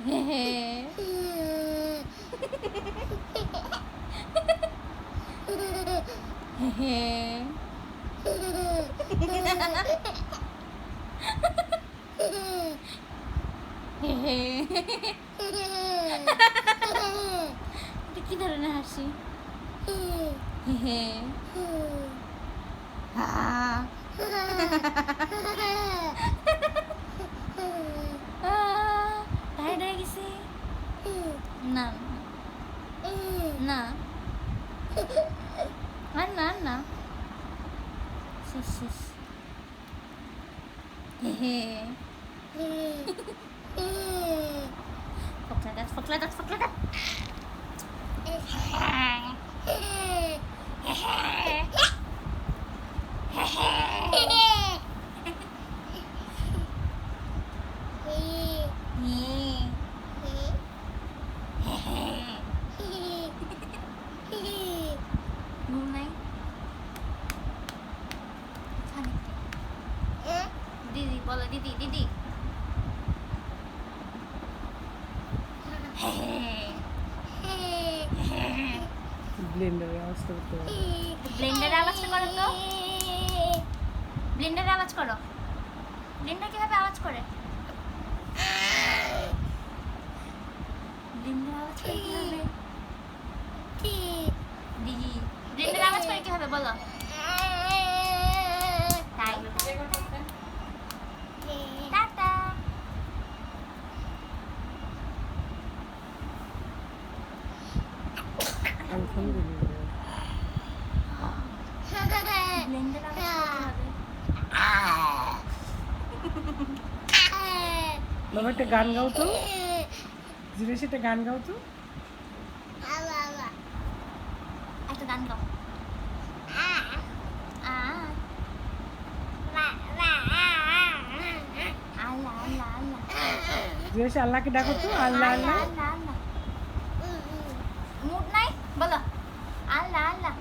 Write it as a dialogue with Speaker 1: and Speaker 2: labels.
Speaker 1: হে হে হে হে হে এটা কি ধরনের হাসি? হে হে হা টায়ার্ড হয়ে গেছি না না আর না আর না শেষ শেষ হে হে ফকলা গাছ ফকলা গাছ ফকলা গাছ ঘুম নাই দিদি বলো দিদি দিদি
Speaker 2: ব্লেন্ডারের আওয়াজটা করতে হবে।
Speaker 1: ব্লেন্ডারের আওয়াজটা করো তো ব্লেন্ডারের আওয়াজ করো ব্লেন্ডার কিভাবে আওয়াজ করে ব্লেন্ডার আওয়াজ করে কিভাবে দিদি ব্লেন্ডার আওয়াজ করে কিভাবে বলো তাই টাটা
Speaker 2: আলহামদুলিল্লাহ।
Speaker 1: ব্লেন্ডার আওয়াজ করতে হবে
Speaker 2: বাবা একটা গান গাও তো, জিনিস একটা গান গাও তো।
Speaker 1: একটা গান গাও আল্লাহ আল্লাহ আল্লাহ
Speaker 2: জিনিস আল্লাহকে ডাকো তো, আল্লাহ আল্লাহ।
Speaker 1: মুড নাই বলো আল্লাহ আল্লাহ